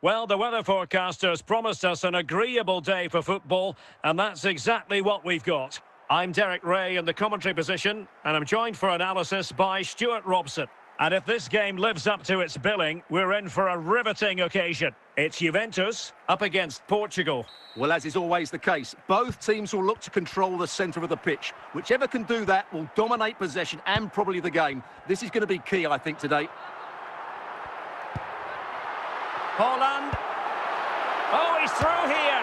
Well, the weather forecasters promised us an agreeable day for football, and that's exactly what we've got. I'm Derek Ray in the commentary position, and I'm joined for analysis by Stuart Robson. And if this game lives up to its billing, we're in for a riveting occasion. It's Juventus up against Portugal. Well, as is always the case, both teams will look to control the centre of the pitch. Whichever can do that will dominate possession and probably the game. This is going to be key, I think, today. Haaland. Oh, he's through here.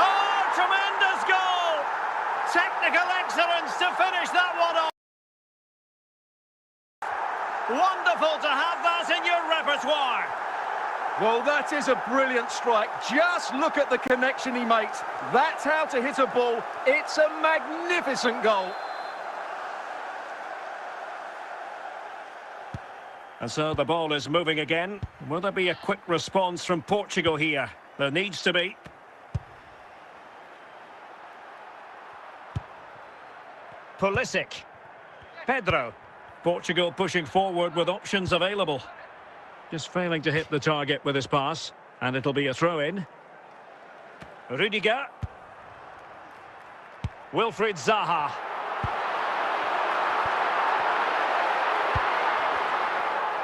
Oh, tremendous goal! Technical excellence to finish that one off. Wonderful to have that in your repertoire. Well, that is a brilliant strike. Just look at the connection he makes. That's how to hit a ball. It's a magnificent goal. And so the ball is moving again. Will there be a quick response from Portugal here? There needs to be. Pulisic. Pedro. Portugal pushing forward with options available. Just failing to hit the target with his pass. And it'll be a throw-in. Rudiger. Wilfried Zaha.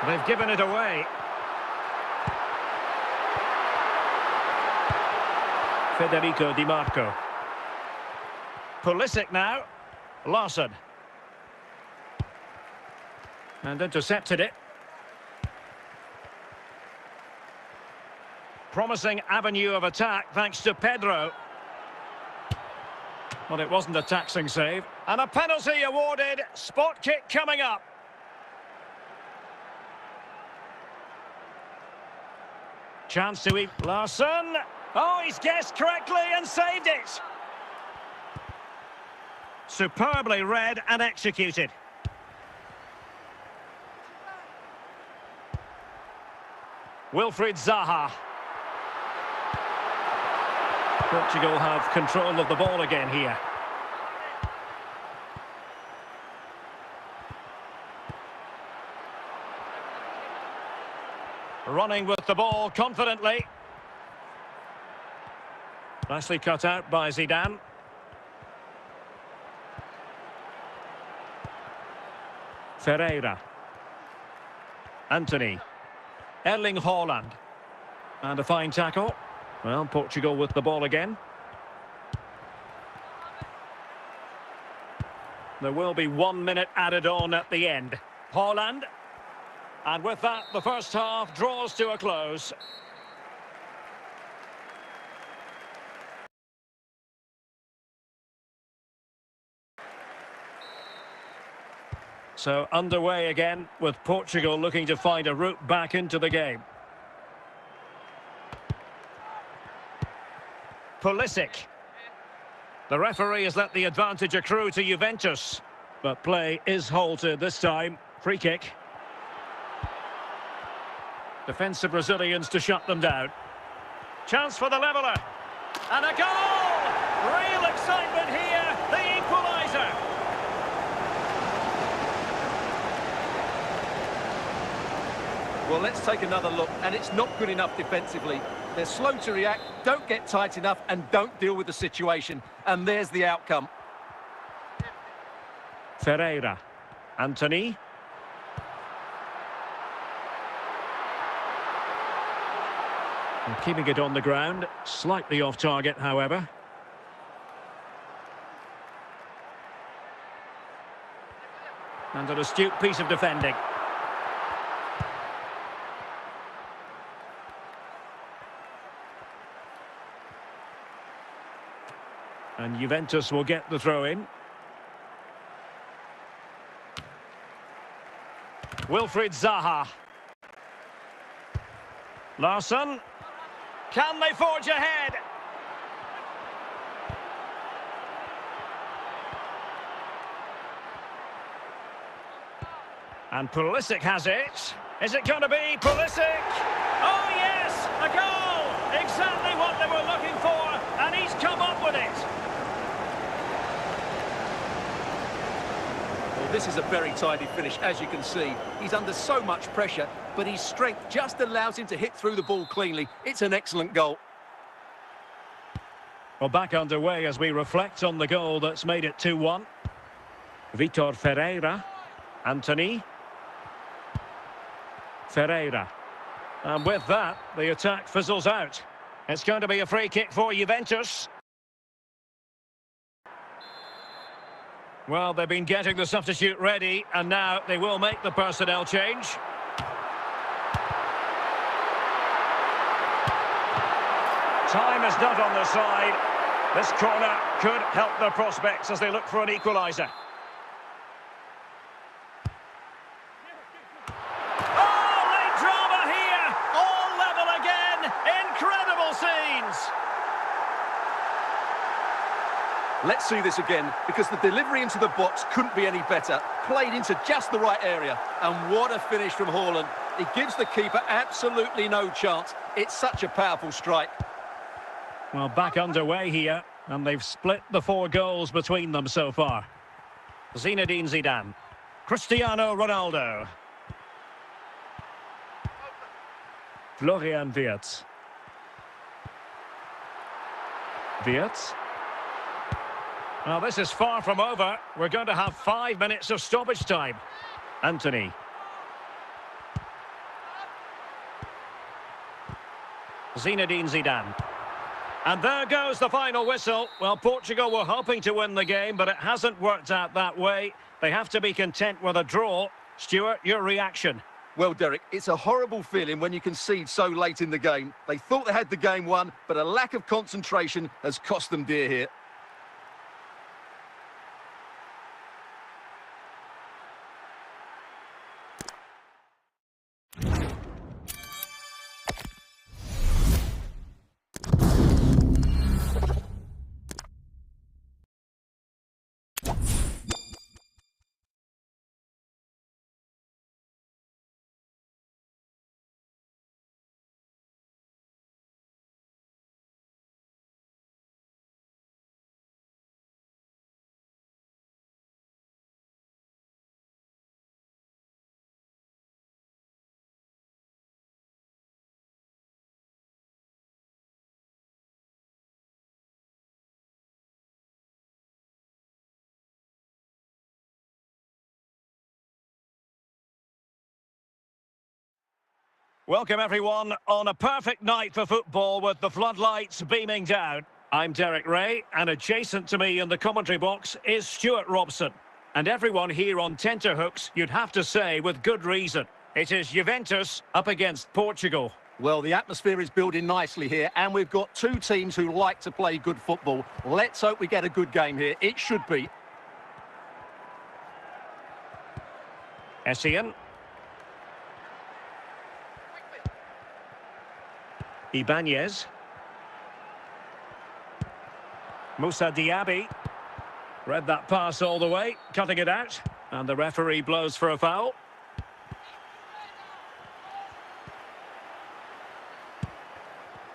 They've given it away. Federico Di Marco. Pulisic now. Larson. And intercepted it. Promising avenue of attack thanks to Pedro. Well, it wasn't a taxing save. And a penalty awarded. Spot kick coming up. Chance to eat. Larson. Oh, he's guessed correctly and saved it. Superbly read and executed. Wilfried Zaha. Portugal have control of the ball again here. Running with the ball confidently. Nicely cut out by Zidane. Ferreira. Anthony. Erling Haaland. And a fine tackle. Well, Portugal with the ball again. There will be 1 minute added on at the end. Haaland. And with that, the first half draws to a close. So underway again, with Portugal looking to find a route back into the game. Pulisic. The referee has let the advantage accrue to Juventus. But play is halted this time. Free kick. Defensive Brazilians to shut them down. Chance for the leveller. And a goal! Real excitement here. The equaliser. Well, let's take another look, and it's not good enough defensively. They're slow to react, don't get tight enough, and don't deal with the situation. And there's the outcome. Ferreira. Anthony. And keeping it on the ground, slightly off target, however. And an astute piece of defending. And Juventus will get the throw-in. Wilfried Zaha. Larson. Can they forge ahead? And Pulisic has it. Is it going to be Pulisic? Oh yes, a goal! Exactly what they were looking for, and he's come up with it. Well, this is a very tidy finish, as you can see. He's under so much pressure, but his strength just allows him to hit through the ball cleanly. It's an excellent goal. Well, back underway as we reflect on the goal that's made it 2-1. Vitor Ferreira. Anthony. Ferreira. And with that, the attack fizzles out. It's going to be a free kick for Juventus. Well, they've been getting the substitute ready, and now they will make the personnel change. Time is not on their side. This corner could help their prospects as they look for an equaliser. Oh, late drama here! All level again! Incredible scenes! Let's see this again, because the delivery into the box couldn't be any better. Played into just the right area. And what a finish from Haaland. He gives the keeper absolutely no chance. It's such a powerful strike. Well, back underway here, and they've split the 4 goals between them so far. Zinedine Zidane. Cristiano Ronaldo. Florian Wirtz. Wirtz. Well, this is far from over. We're going to have 5 minutes of stoppage time. Anthony. Zinedine Zidane. And there goes the final whistle. Well, Portugal were hoping to win the game, but it hasn't worked out that way. They have to be content with a draw. Stuart, your reaction? Well, Derek, it's a horrible feeling when you concede so late in the game. They thought they had the game won, but a lack of concentration has cost them dear here. Welcome, everyone, on a perfect night for football with the floodlights beaming down. I'm Derek Ray, and adjacent to me in the commentary box is Stuart Robson. And everyone here on tenterhooks, you'd have to say, with good reason. It is Juventus up against Portugal. Well, the atmosphere is building nicely here, and we've got 2 teams who like to play good football. Let's hope we get a good game here. It should be. Essien. Ibanez. Moussa Diaby. Read that pass all the way, cutting it out. And the referee blows for a foul.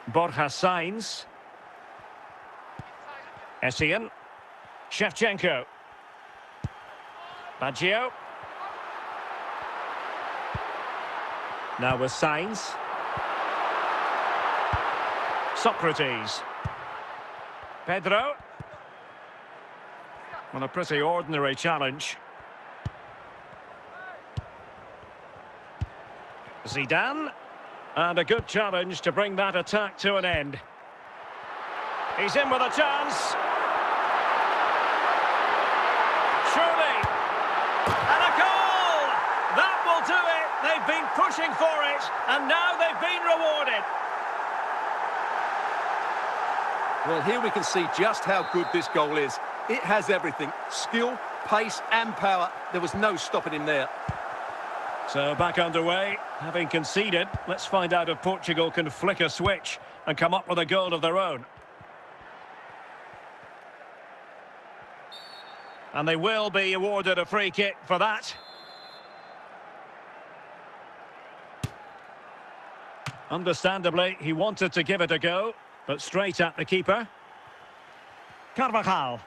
Borja Sainz. Essien. Shevchenko. Baggio. Now with Sainz. Socrates. Pedro. Well, a pretty ordinary challenge. Zidane. And a good challenge to bring that attack to an end. He's in with a chance. Surely. And a goal! That will do it. They've been pushing for it, and now they've been rewarded. Well, here we can see just how good this goal is. It has everything. Skill, pace and power. There was no stopping him there. So back underway, having conceded, let's find out if Portugal can flick a switch and come up with a goal of their own. And they will be awarded a free kick for that. Understandably, he wanted to give it a go, but straight at the keeper. Carvajal.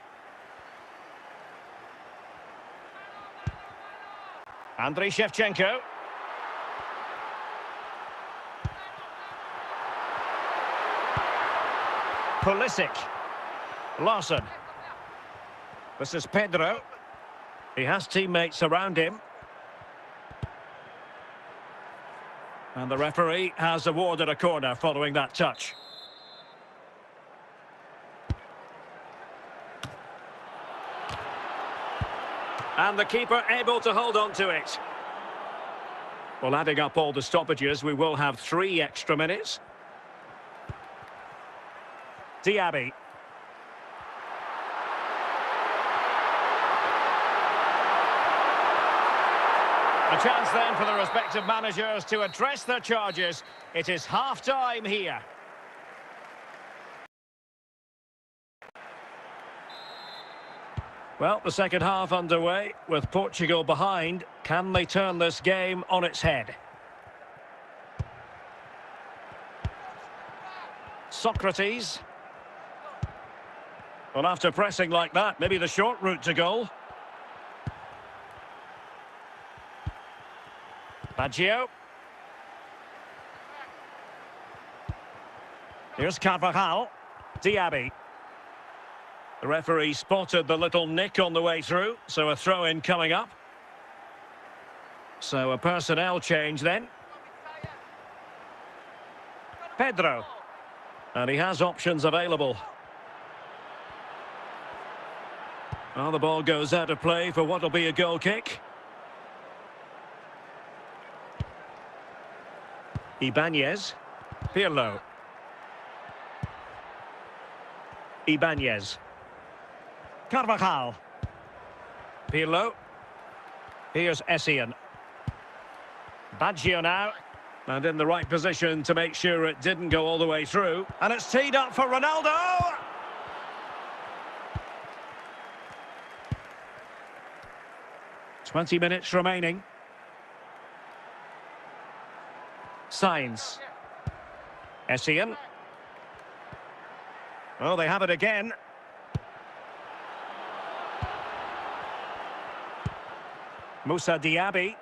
Andriy Shevchenko. Pulisic. Larson. This is Pedro. He has teammates around him. And the referee has awarded a corner following that touch. And the keeper able to hold on to it. Well, adding up all the stoppages, we will have 3 extra minutes. Diaby. A chance then for the respective managers to address their charges. It is half-time here. Well, the second half underway with Portugal behind. Can they turn this game on its head? Socrates. Well, after pressing like that, maybe the short route to goal. Baggio. Here's Carvajal. Diaby. The referee spotted the little nick on the way through, so a throw-in coming up. So a personnel change then. Pedro. And he has options available. Well, the ball goes out of play for what will be a goal kick. Ibanez. Pirlo. Ibanez. Carvajal. Pirlo. Here's Essien. Baggio now. And in the right position to make sure it didn't go all the way through. And it's teed up for Ronaldo. 20 minutes remaining. Sainz. Essien. Oh, they have it again. Moussa Diaby.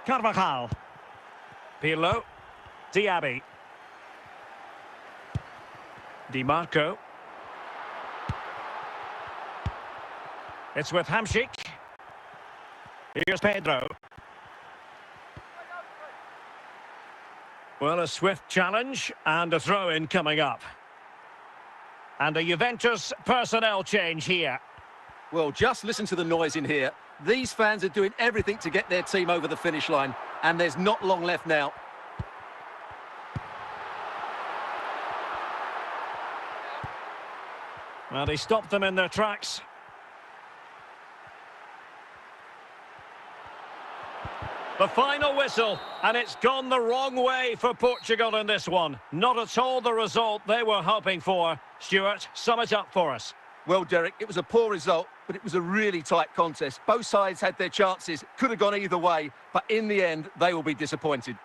Carvajal. Pirlo. Diaby. Di Marco. It's with Hamšík. Here's Pedro. Well, a swift challenge and a throw-in coming up. And a Juventus personnel change here. Well, just listen to the noise in here. These fans are doing everything to get their team over the finish line, and there's not long left now. Well, he stopped them in their tracks. The final whistle, and it's gone the wrong way for Portugal in this one. Not at all the result they were hoping for. Stuart, sum it up for us. Well, Derek, it was a poor result, but it was a really tight contest. Both sides had their chances, could have gone either way, but in the end, they will be disappointed.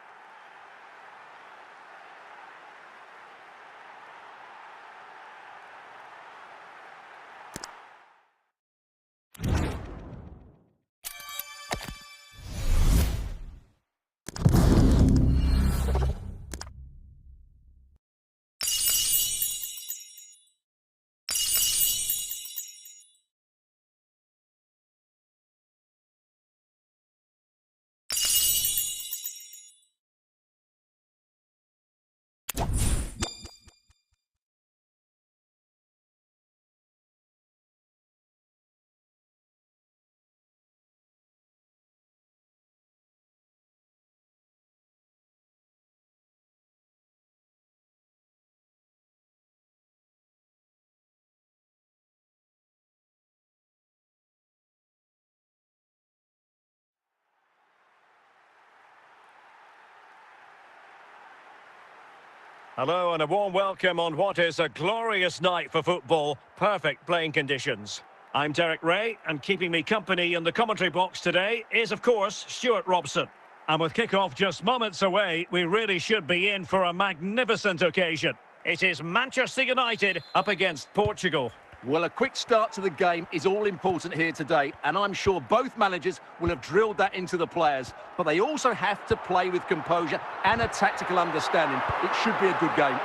Hello and a warm welcome on what is a glorious night for football. Perfect playing conditions. I'm Derek Ray, and keeping me company in the commentary box today is, of course, Stuart Robson. And with kick-off just moments away, we really should be in for a magnificent occasion. It is Manchester United up against Portugal. Well, a quick start to the game is all important here today, and I'm sure both managers will have drilled that into the players. But they also have to play with composure and a tactical understanding. It should be a good game.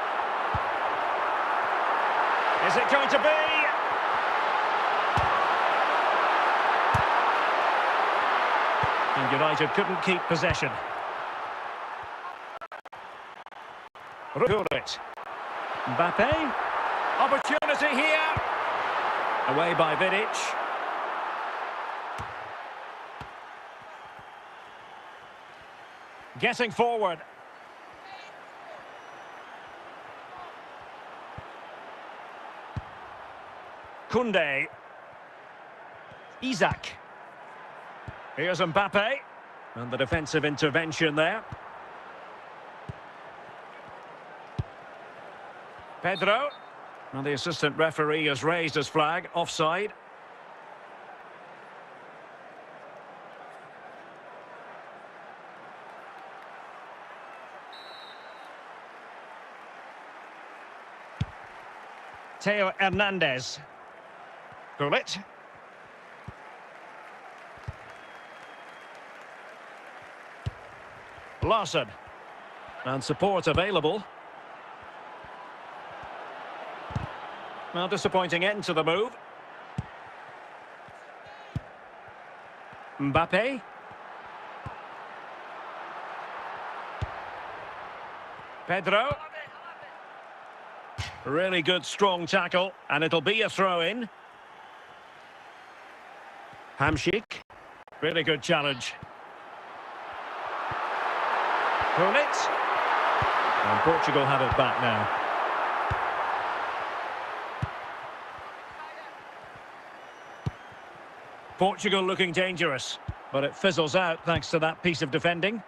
Is it going to be? And United couldn't keep possession. It. Mbappe. Opportunity here. Away by Vidic. Getting forward. Koundé. Isaac. Here's Mbappe. And the defensive intervention there. Pedro. And the assistant referee has raised his flag. Offside. Theo Hernandez. Gullit. Larson. And support available. Well, disappointing end to the move. Mbappe. Pedro. Really good, strong tackle, and it'll be a throw-in. Hamšík. Really good challenge. Gullit. And Portugal have it back now. Portugal looking dangerous, but it fizzles out thanks to that piece of defending.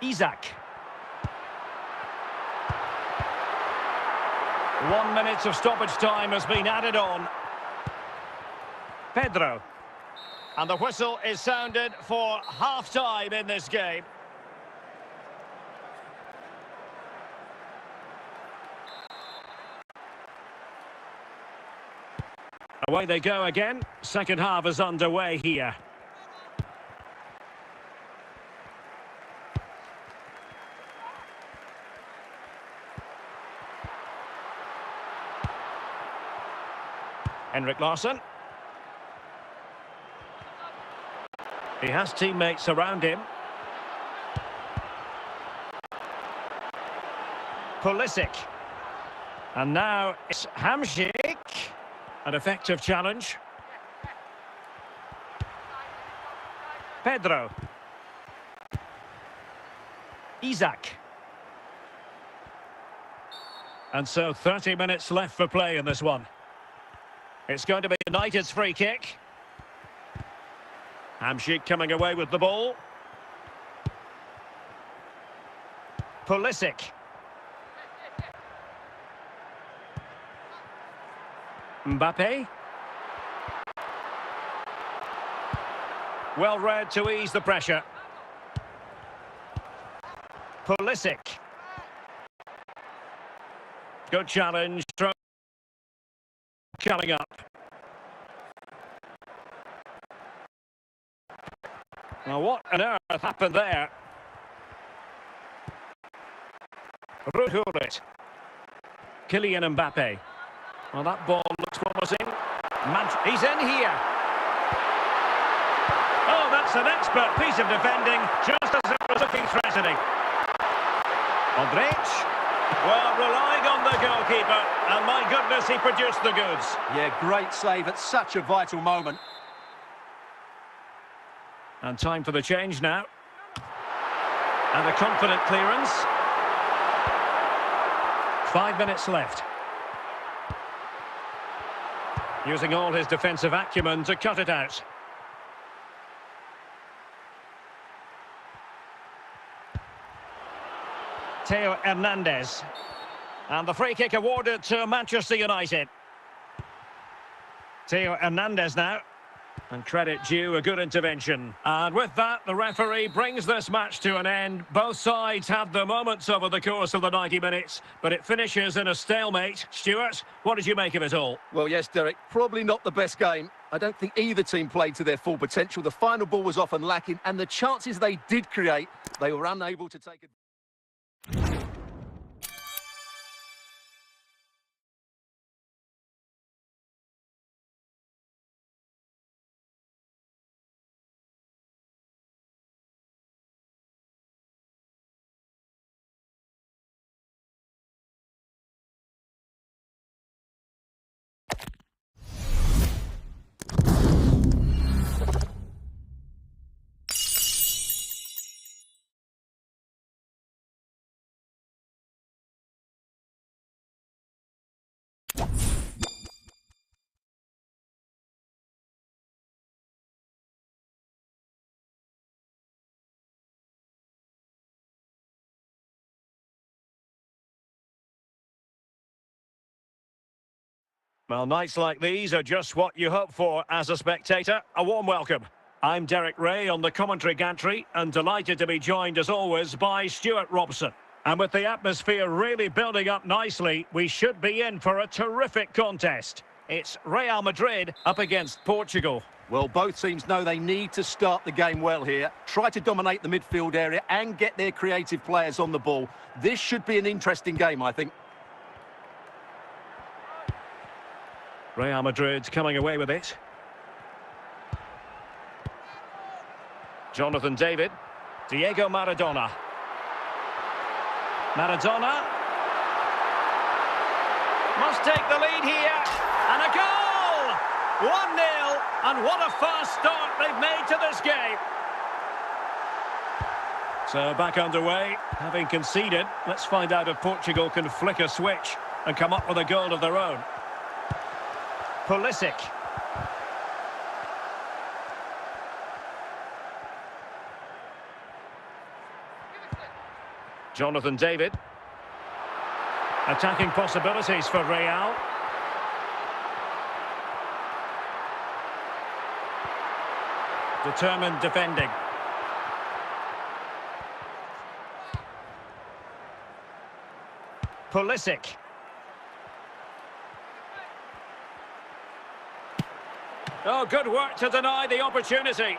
Isaac. 1 minute of stoppage time has been added on. Pedro. And the whistle is sounded for half-time in this game. Away they go again. Second half is underway here. Henrik Larsson. He has teammates around him. Pulisic. And now it's Hamšík. An effective challenge. Pedro. Isaac. And so 30 minutes left for play in this one. It's going to be United's free kick. Hamšík coming away with the ball. Pulisic. Mbappe. Well read to ease the pressure. Pulisic. Good challenge. Throw coming up. Now what on earth happened there? It. Kylian Mbappe. Well, that ball looks promising. He's in here. Oh, that's an expert piece of defending, just as it was looking threatening. Modric. Well, relying on the goalkeeper, and my goodness, he produced the goods. Yeah, great save at such a vital moment. And time for the change now. And a confident clearance. 5 minutes left. Using all his defensive acumen to cut it out. Theo Hernandez. And the free kick awarded to Manchester United. Theo Hernandez now. And credit due, a good intervention. And with that, the referee brings this match to an end. Both sides had their moments over the course of the 90 minutes, but it finishes in a stalemate. Stuart, what did you make of it all? Well, yes, Derek, probably not the best game. I don't think either team played to their full potential. The final ball was often lacking, and the chances they did create, they were unable to take advantage. Well, nights like these are just what you hope for as a spectator. A warm welcome. I'm Derek Ray on the commentary gantry and delighted to be joined as always by Stuart Robson. And with the atmosphere really building up nicely, we should be in for a terrific contest. It's Real Madrid up against Portugal. Well, both teams know they need to start the game well here, try to dominate the midfield area and get their creative players on the ball. This should be an interesting game, I think. Real Madrid coming away with it. Jonathan David. Diego Maradona. Maradona. Must take the lead here. And a goal! 1-0. And what a fast start they've made to this game. So back underway, having conceded. Let's find out if Portugal can flick a switch and come up with a goal of their own. Pulisic. Jonathan David. Attacking possibilities for Real. Determined defending. Pulisic. Oh, good work to deny the opportunity.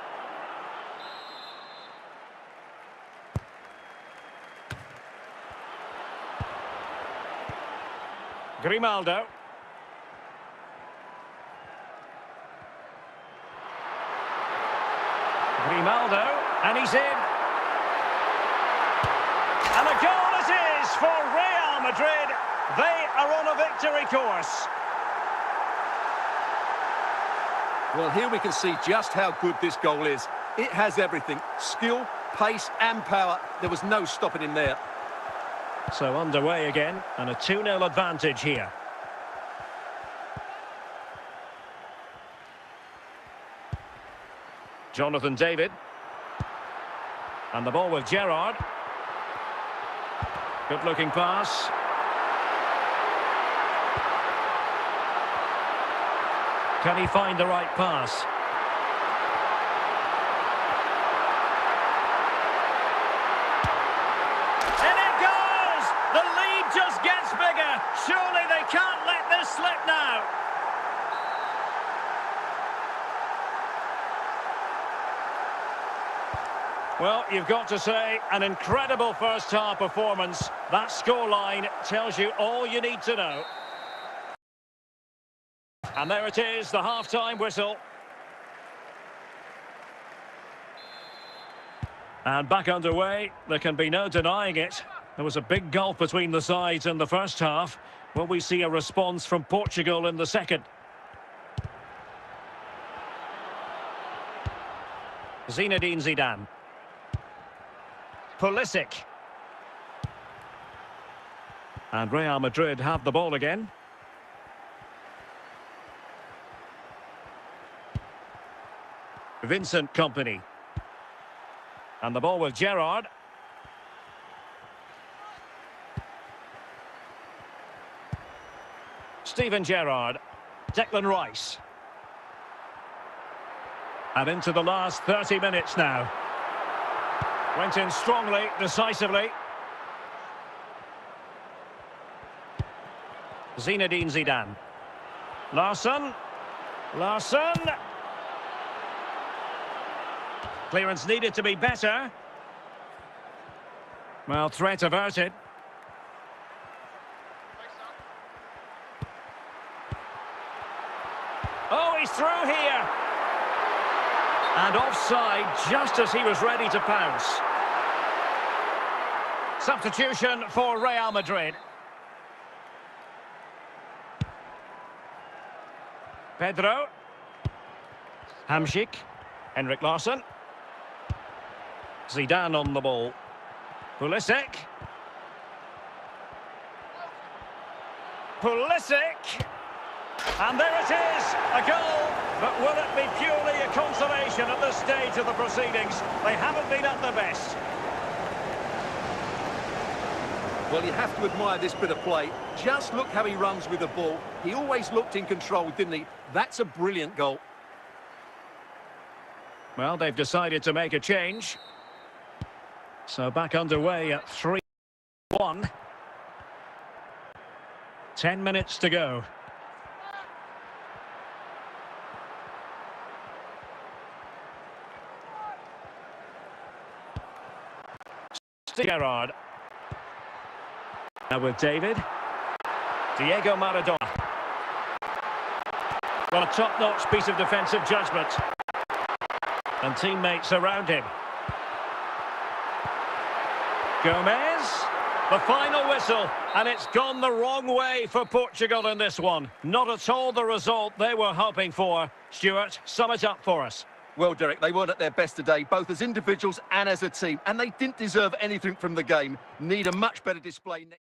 Grimaldo. Grimaldo, and he's in. And a goal it is for Real Madrid. They are on a victory course. Well, here we can see just how good this goal is. It has everything. Skill, pace and power. There was no stopping him there. So underway again, and a 2-0 advantage here. Jonathan David. And the ball with Gerrard. Good-looking pass. Can he find the right pass? And it goes! The lead just gets bigger. Surely they can't let this slip now. Well, you've got to say, an incredible first-half performance. That scoreline tells you all you need to know. And there it is, the half-time whistle. And back underway, there can be no denying it. There was a big gulf between the sides in the first half. Will we see a response from Portugal in the second? Zinedine Zidane. Pulisic. And Real Madrid have the ball again. Vincent Kompany. And the ball with Gerrard. Steven Gerrard. Declan Rice. And into the last 30 minutes now. Went in strongly, decisively. Zinedine Zidane. Larsson. Clearance needed to be better. Well, threat averted. Oh, he's through here. And offside just as he was ready to pounce. Substitution for Real Madrid. Pedro. Hamsik. Henrik Larsson. Zidane on the ball. Pulisic. And there it is, a goal. But will it be purely a consolation at this stage of the proceedings? They haven't been at their best. Well, you have to admire this bit of play. Just look how he runs with the ball. He always looked in control, didn't he? That's a brilliant goal. Well, they've decided to make a change. So back underway at 3-1. 10 minutes to go. Gerrard. Now with David. Diego Maradona. Well, a top-notch piece of defensive judgment. And teammates around him. Gomez. The final whistle. And it's gone the wrong way for Portugal in this one. Not at all the result they were hoping for. Stuart, sum it up for us. Well, Derek, they weren't at their best today, both as individuals and as a team. And they didn't deserve anything from the game. Need a much better display next.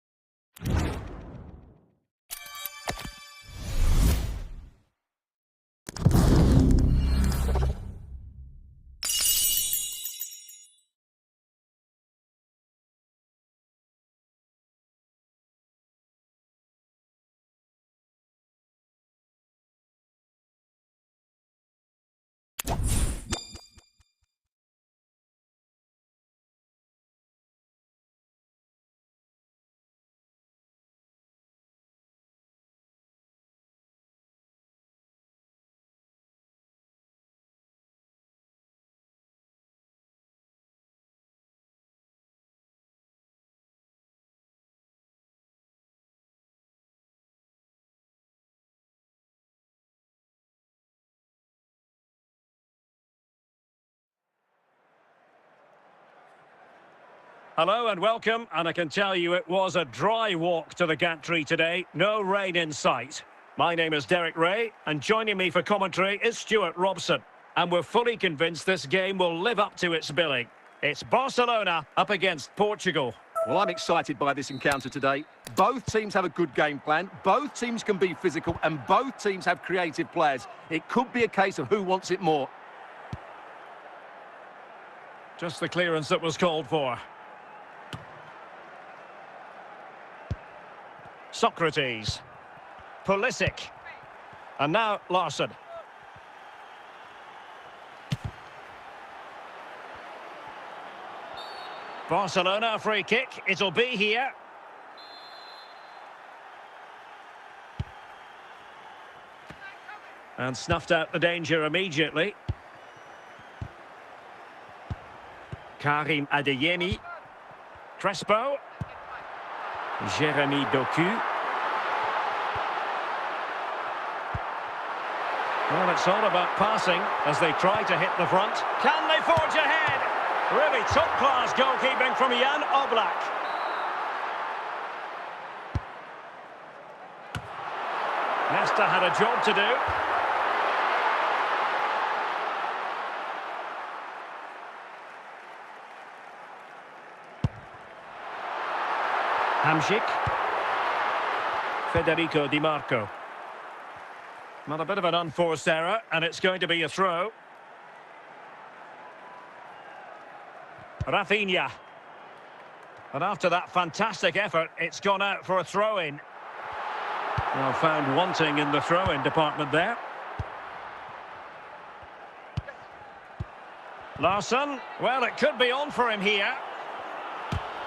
Hello and welcome, and I can tell you it was a dry walk to the gantry today. No rain in sight. My name is Derek Ray, and joining me for commentary is Stuart Robson. And we're fully convinced this game will live up to its billing. It's Barcelona up against Portugal. Well, I'm excited by this encounter today. Both teams have a good game plan, both teams can be physical, and both teams have creative players. It could be a case of who wants it more. Just the clearance that was called for. Socrates. Pulisic. And now Larsson. Barcelona free kick. It'll be here. And snuffed out the danger immediately. Karim Adeyemi. Crespo. Jeremy Doku. Well, it's all about passing as they try to hit the front. Can they forge ahead? Really top-class goalkeeping from Jan Oblak. Nesta had a job to do. Hamsik. Federico Di Marco. Well, a bit of an unforced error, and it's going to be a throw. Rafinha. And after that fantastic effort, it's gone out for a throw-in. Well, found wanting in the throw-in department there. Larson, well, it could be on for him here.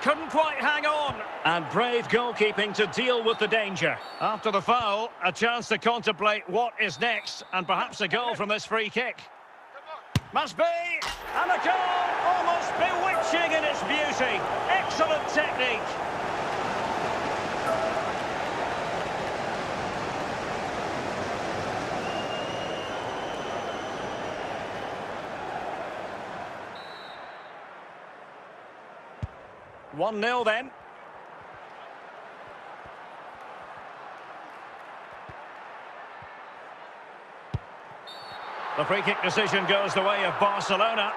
Couldn't quite hang on. And brave goalkeeping to deal with the danger. After the foul, a chance to contemplate what is next, and perhaps a goal from this free kick. Must be, and a goal, almost bewitching in its beauty. Excellent technique. One 0 then. The free kick decision goes the way of Barcelona.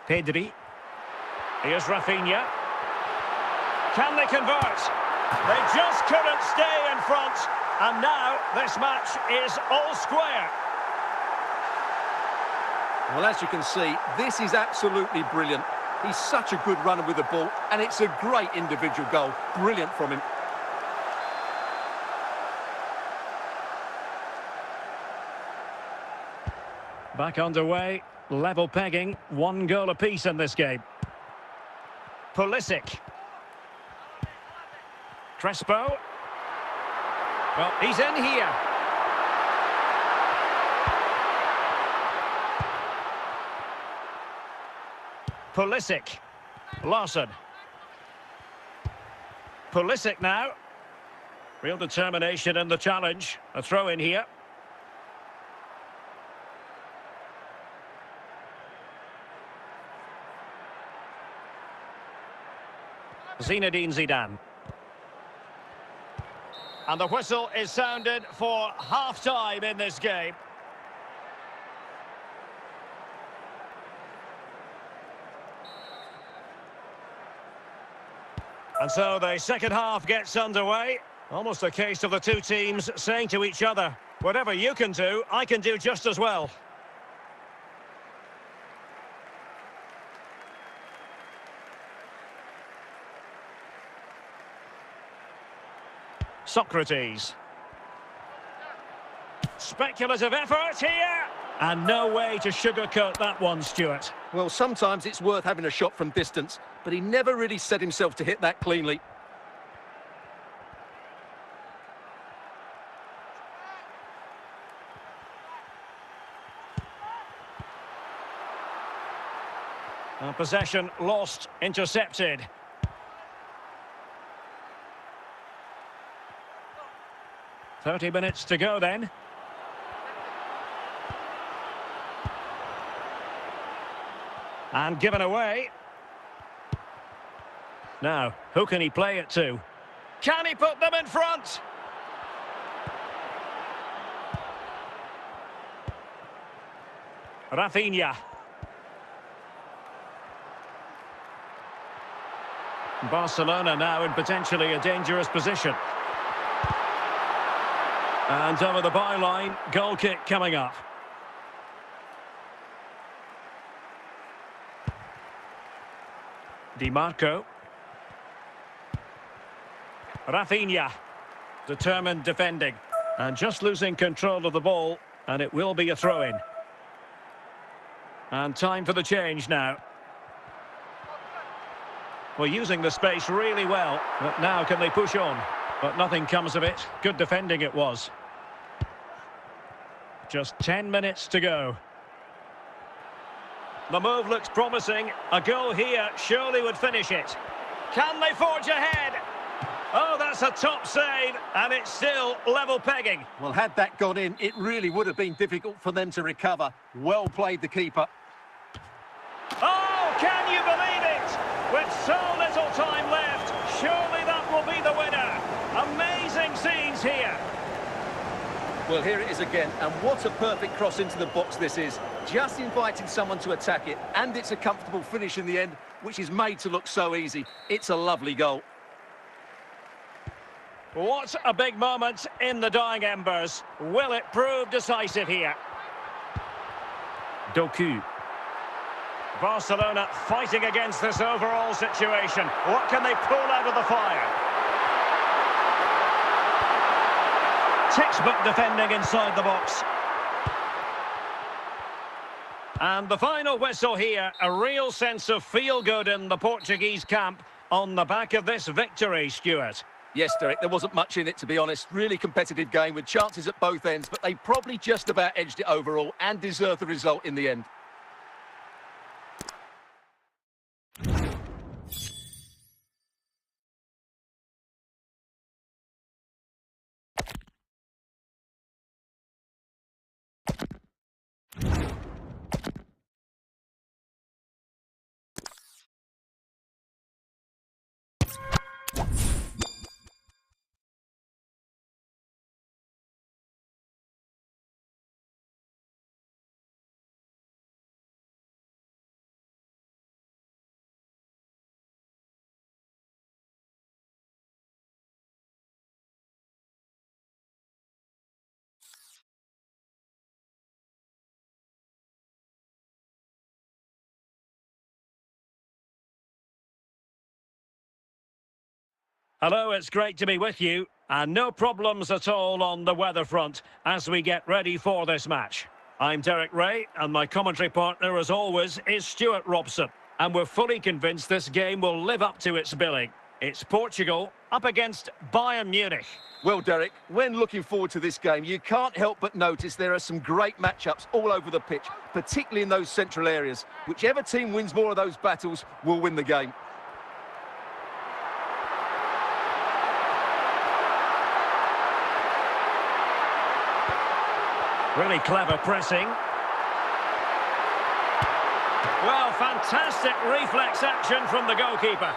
Pedri. Here's Rafinha. Can they convert? They just couldn't stay in front. And now this match is all square. Well, as you can see, this is absolutely brilliant. He's such a good runner with the ball, and it's a great individual goal. Brilliant from him. Back underway, level pegging, 1 goal apiece in this game. Pulisic. Crespo. Well, he's in here. Pulisic. Larson. Pulisic now. Real determination in the challenge. A throw in here. Zinedine Zidane. And the whistle is sounded for half-time in this game. And so the second half gets underway. Almost a case of the two teams saying to each other, whatever you can do, I can do just as well. Socrates. Speculative effort here. And no way to sugarcoat that one, Stuart. Well, sometimes it's worth having a shot from distance, but he never really set himself to hit that cleanly. Possession lost, intercepted. "30 minutes to go then. And given away. Now, who can he play it to? Can he put them in front? Rafinha. Barcelona now in potentially a dangerous position. And over the byline, goal kick coming up. Di Marco. Rafinha. Determined defending. And just losing control of the ball, and it will be a throw-in. And time for the change now. Well, using the space really well, but now can they push on? But nothing comes of it. Good defending it was. Just 10 minutes to go. The move looks promising. A goal here surely would finish it. Can they forge ahead? Oh, that's a top save, and it's still level pegging. Well, had that gone in, it really would have been difficult for them to recover. Well played, the keeper. Oh, can you believe it? With so little time left, surely that will be the winner. Amazing scenes here. Well, here it is again, and what a perfect cross into the box this is. Just inviting someone to attack it, and it's a comfortable finish in the end, which is made to look so easy. It's a lovely goal. What a big moment in the dying embers. Will it prove decisive here? Doku. Barcelona fighting against this overall situation. What can they pull out of the fire? Textbook defending inside the box. And the final whistle here, a real sense of feel-good in the Portuguese camp on the back of this victory, Stuart. Yes, Derek, there wasn't much in it, to be honest. Really competitive game with chances at both ends, but they probably just about edged it overall and deserved the result in the end. Hello, it's great to be with you, and no problems at all on the weather front as we get ready for this match. I'm Derek Ray, and my commentary partner, as always, is Stuart Robson. And we're fully convinced this game will live up to its billing. It's Portugal up against Bayern Munich. Well, Derek, when looking forward to this game, you can't help but notice there are some great matchups all over the pitch, particularly in those central areas. Whichever team wins more of those battles will win the game. Really clever pressing. Well, fantastic reflex action from the goalkeeper.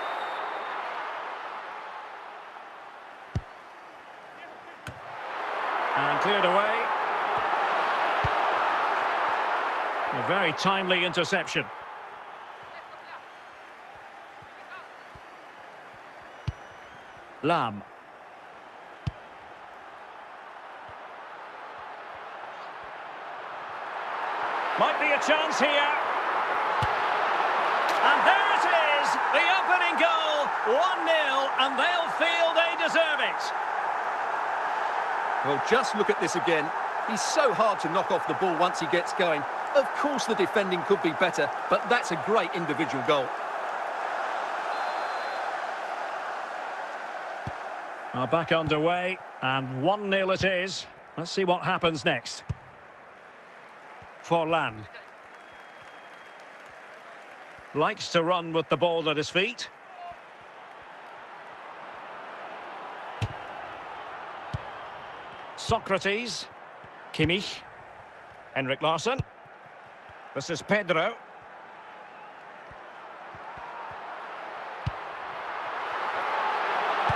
And cleared away. A very timely interception. Lam. Might be a chance here. And there it is, the opening goal, 1-0, and they'll feel they deserve it. Well, just look at this again. He's so hard to knock off the ball once he gets going. Of course the defending could be better, but that's a great individual goal. Back underway, and 1-0 it is. Let's see what happens next. Forlan. Likes to run with the ball at his feet. Socrates. Kimmich. Henrik Larsson. This is Pedro.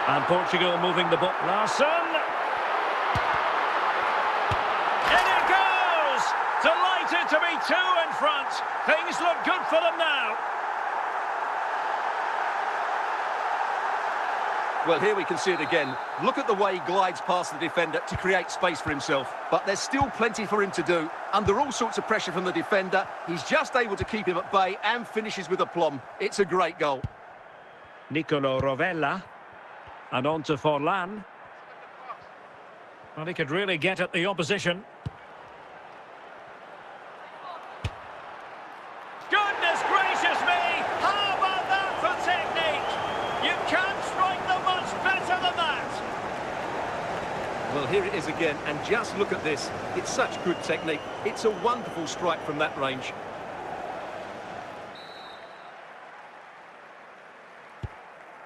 And Portugal moving the ball. Larsson. Delighted to be two in front. Things look good for them now. Well, here we can see it again. Look at the way he glides past the defender to create space for himself. But there's still plenty for him to do. Under all sorts of pressure from the defender, he's just able to keep him at bay and finishes with aplomb. It's a great goal. Nicolo Rovella. And on to Forlan. Well, he could really get at the opposition. Goodness gracious me! How about that for technique? You can't strike them much better than that. Well, here it is again, and just look at this. It's such good technique. It's a wonderful strike from that range.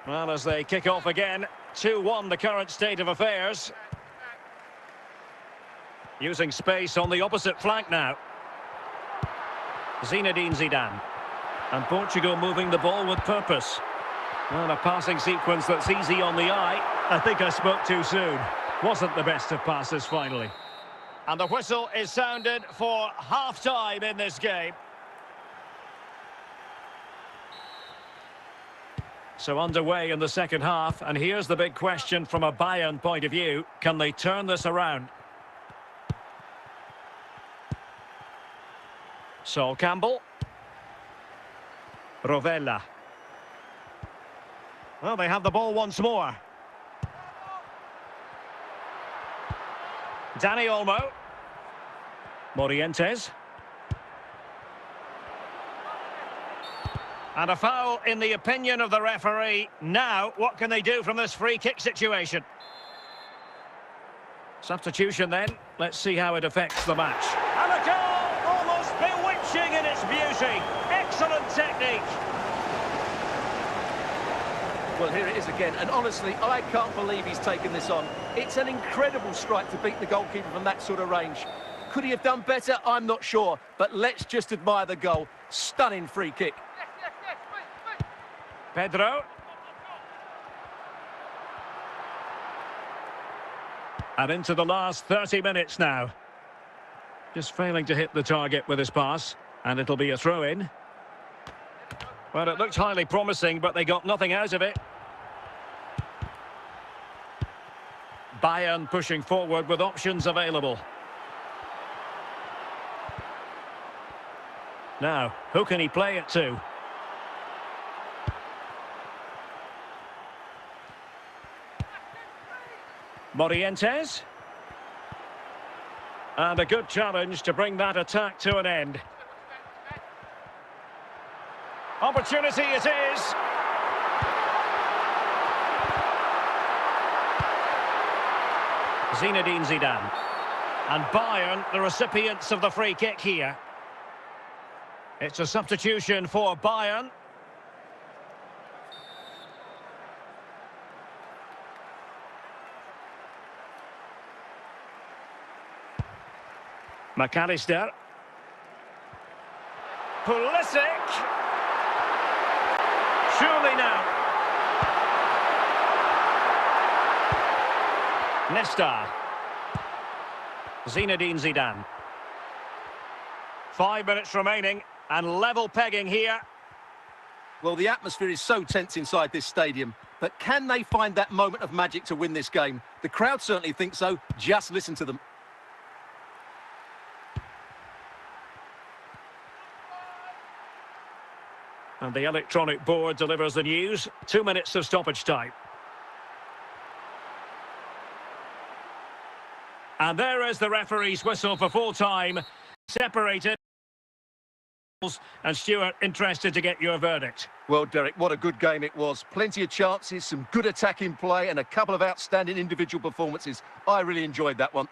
Well, as they kick off again, 2-1 the current state of affairs. Using space on the opposite flank now. Zinedine Zidane. And Portugal moving the ball with purpose. Well, a passing sequence that's easy on the eye. I think I spoke too soon. Wasn't the best of passes finally. And the whistle is sounded for half-time in this game. So underway in the second half, and here's the big question from a Bayern point of view. Can they turn this around? Sol Campbell. Rovella. Well, they have the ball once more. Dani Olmo. Morientes. And a foul in the opinion of the referee. Now, what can they do from this free kick situation? Substitution then. Let's see how it affects the match. And a goal! Almost bewitching in its beauty. Excellent technique. Well, here it is again, and honestly, I can't believe he's taken this on. It's an incredible strike to beat the goalkeeper from that sort of range. Could he have done better? I'm not sure, but let's just admire the goal. Stunning free kick. Pedro. And into the last 30 minutes now. Just failing to hit the target with his pass, and it'll be a throw-in. Well, it looked highly promising, but they got nothing out of it. Bayern pushing forward with options available. Now, who can he play it to? Morientes. And a good challenge to bring that attack to an end. Opportunity it is. Zinedine Zidane. And Bayern, the recipients of the free kick here. It's a substitution for Bayern. McAllister. Pulisic. Surely now. Nesta. Zinedine Zidane. 5 minutes remaining and level pegging here. Well, the atmosphere is so tense inside this stadium, but can they find that moment of magic to win this game? The crowd certainly think so. Just listen to them. And the electronic board delivers the news. 2 minutes of stoppage time. And there is the referee's whistle for full time. Separated. And Stuart, interested to get your verdict. Well, Derek, what a good game it was. Plenty of chances, some good attacking play, and a couple of outstanding individual performances. I really enjoyed that one.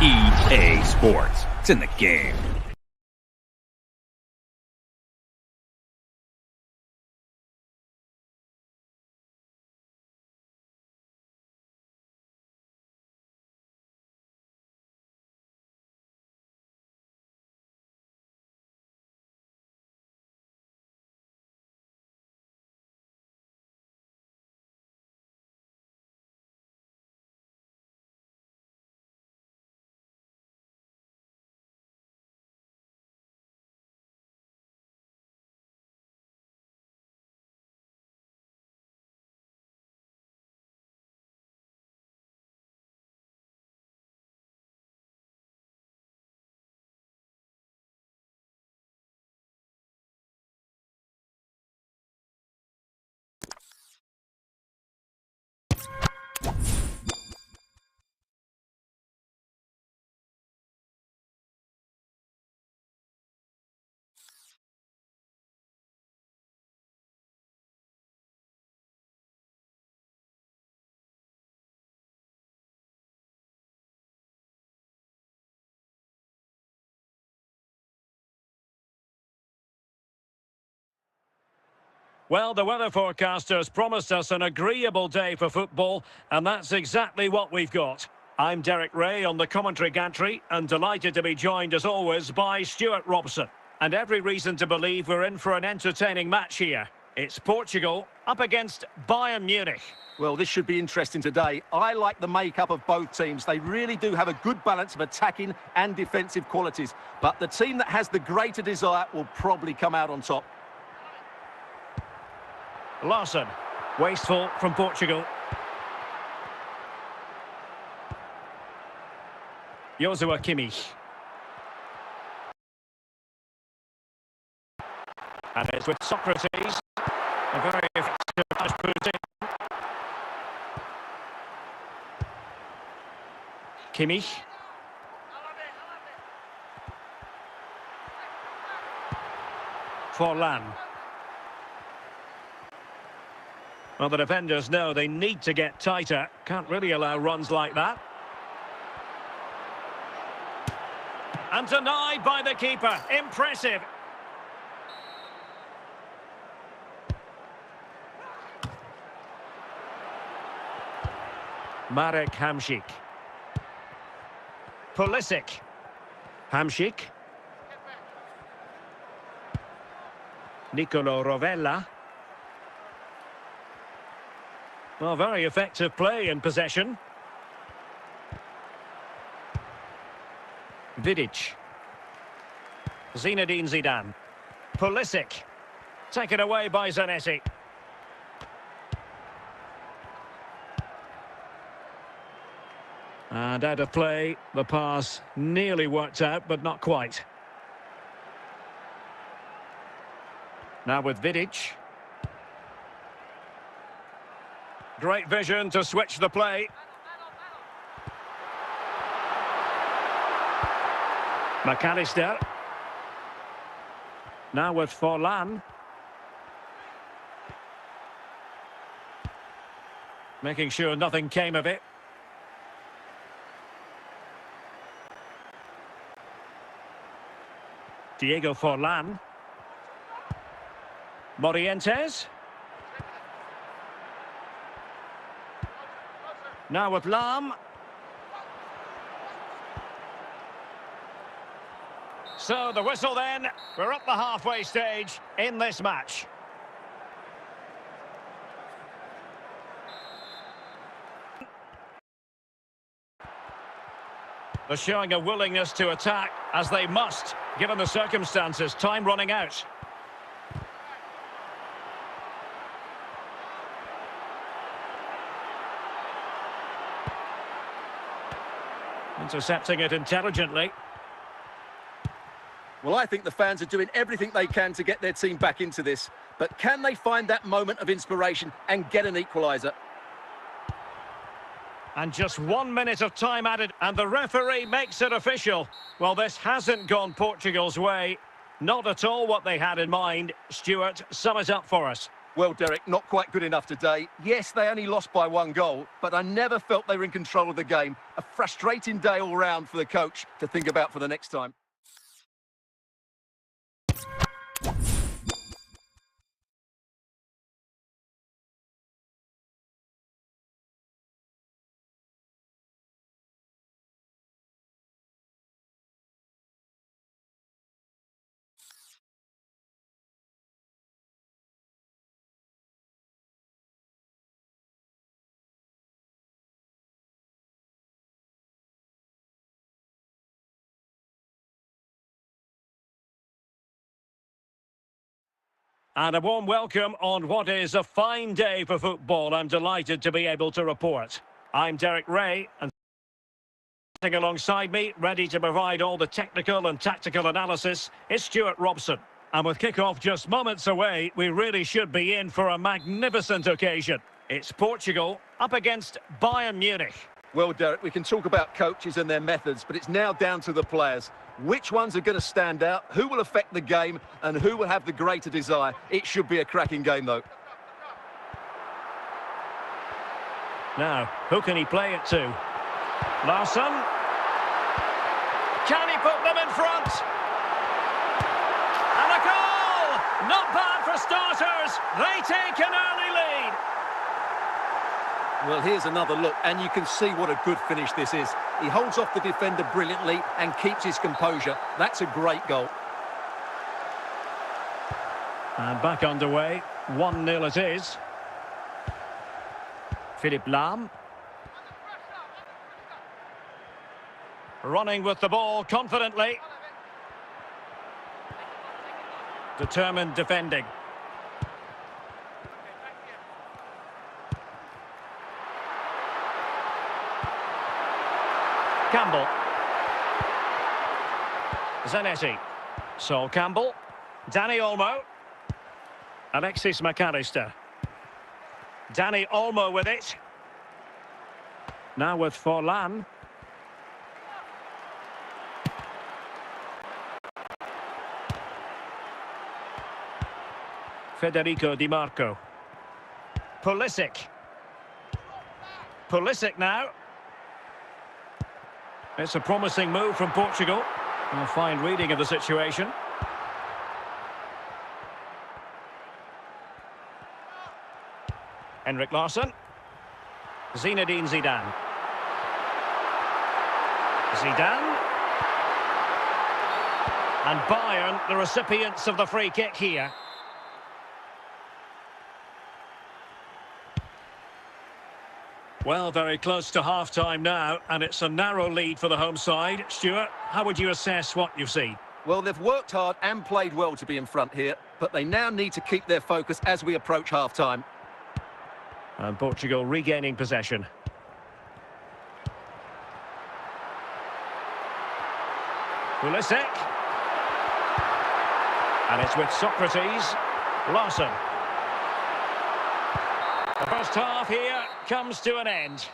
EA Sports. It's in the game. Well, the weather forecasters promised us an agreeable day for football, and that's exactly what we've got. I'm Derek Ray on the commentary gantry, and delighted to be joined as always by Stuart Robson. And every reason to believe we're in for an entertaining match here. It's Portugal up against Bayern Munich. Well, this should be interesting today. I like the makeup of both teams. They really do have a good balance of attacking and defensive qualities. But the team that has the greater desire will probably come out on top. Larson, wasteful from Portugal. Joshua Kimmich. And it's with Socrates. A very effective pass put in. Kimmich. Forlan. Well, the defenders know they need to get tighter. Can't really allow runs like that. And denied by the keeper. Impressive. Marek Hamšík. Pulisic. Hamšík. Nicolo Rovella. Well, very effective play in possession. Vidic. Zinedine Zidane. Pulisic. Taken away by Zanetti. And out of play, the pass nearly worked out, but not quite. Now with Vidic. Great vision to switch the play. McAllister. Now with Forlan. Making sure nothing came of it. Diego Forlan. Morientes. Now with Lam. So the whistle then. We're up the halfway stage in this match. They're showing a willingness to attack, as they must, given the circumstances. Time running out. Intercepting it intelligently. Well, I think the fans are doing everything they can to get their team back into this. But can they find that moment of inspiration and get an equaliser? And just 1 minute of time added, and the referee makes it official. Well, this hasn't gone Portugal's way. Not at all what they had in mind. Stuart, sum it up for us. Well, Derek, not quite good enough today. Yes, they only lost by 1 goal, but I never felt they were in control of the game. A frustrating day all round for the coach to think about for the next time. And a warm welcome on what is a fine day for football. I'm delighted to be able to report. I'm Derek Ray, and sitting alongside me, ready to provide all the technical and tactical analysis, is Stuart Robson. And with kick-off just moments away, we really should be in for a magnificent occasion. It's Portugal up against Bayern Munich. Well, Derek, we can talk about coaches and their methods, but it's now down to the players. Which ones are going to stand out, who will affect the game, and who will have the greater desire? It should be a cracking game, though. Now, who can he play it to? Larson. Can he put them in front? And a goal! Not bad for starters, they take an early lead. Well, here's another look, and you can see what a good finish this is. He holds off the defender brilliantly and keeps his composure. That's a great goal. And back underway, 1-0 it is. Philippe Lahm. Running with the ball confidently. Determined defending. Campbell. Zanetti. Sol Campbell. Danny Olmo. Alexis McAllister. Danny Olmo with it. Now with Forlan. Federico Di Marco. Pulisic. Pulisic now. It's a promising move from Portugal. A fine reading of the situation. Henrik Larsson. Zinedine Zidane. Zidane. And Bayern, the recipients of the free kick here. Well, very close to half-time now, and it's a narrow lead for the home side. Stuart, how would you assess what you've seen? Well, they've worked hard and played well to be in front here, but they now need to keep their focus as we approach half-time. And Portugal regaining possession. Pulisic. And it's with Socrates. Larsson. The first half here comes to an end.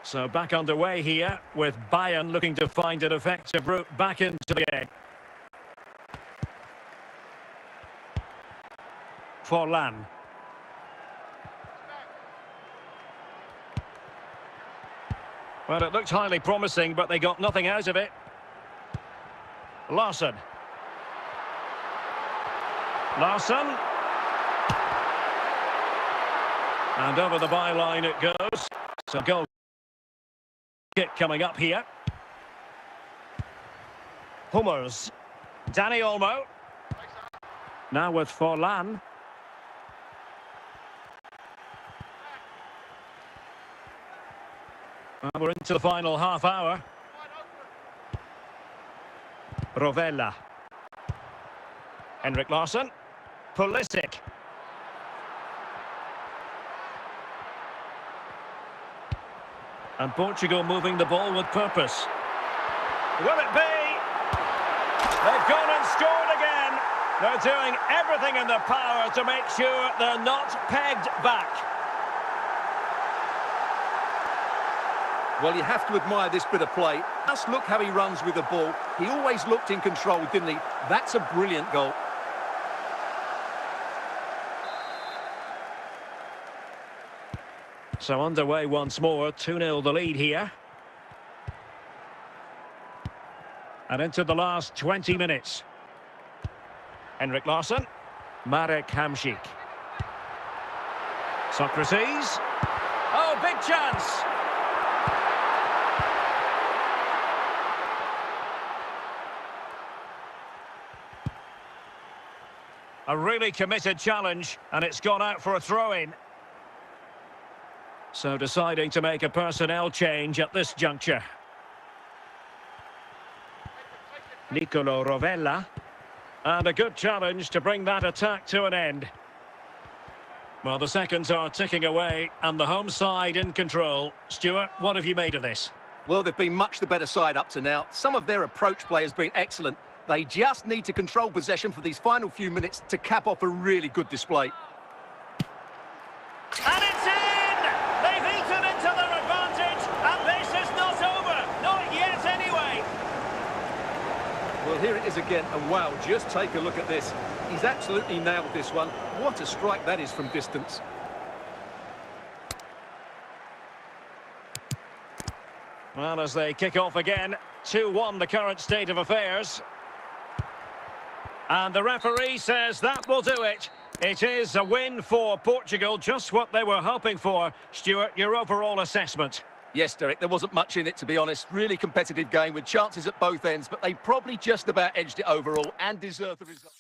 So back underway here with Bayern looking to find an effective route back into the game. Forlan. Well, it looked highly promising, but they got nothing out of it. Larsson. Larsson. And over the byline it goes. So goal kick coming up here. Hummels. Danny Olmo. Now with Forlan. And we're into the final half hour. Rovella. Henrik Larsson. Pulisic. And Portugal moving the ball with purpose. Will it be? They've gone and scored again. They're doing everything in their power to make sure they're not pegged back. Well, you have to admire this bit of play. Just look how he runs with the ball. He always looked in control, didn't he? That's a brilliant goal. So underway once more, 2-0 the lead here. And into the last 20 minutes. Henrik Larsson. Marek Hamšík. Socrates. Oh, big chance! A really committed challenge, and it's gone out for a throw-in. So deciding to make a personnel change at this juncture. Nicolo Rovella. And a good challenge to bring that attack to an end. Well, the seconds are ticking away, and the home side in control. Stuart, what have you made of this? Well, they've been much the better side up to now. Some of their approach play has been excellent. They just need to control possession for these final few minutes to cap off a really good display. And it's in! They've eaten into their advantage, and this is not over. Not yet, anyway. Well, here it is again, and wow, just take a look at this. He's absolutely nailed this one. What a strike that is from distance. Well, as they kick off again, 2-1 the current state of affairs. And the referee says that will do it. It is a win for Portugal, just what they were hoping for. Stuart, your overall assessment? Yes, Derek, there wasn't much in it, to be honest. Really competitive game with chances at both ends, but they probably just about edged it overall and deserved the result.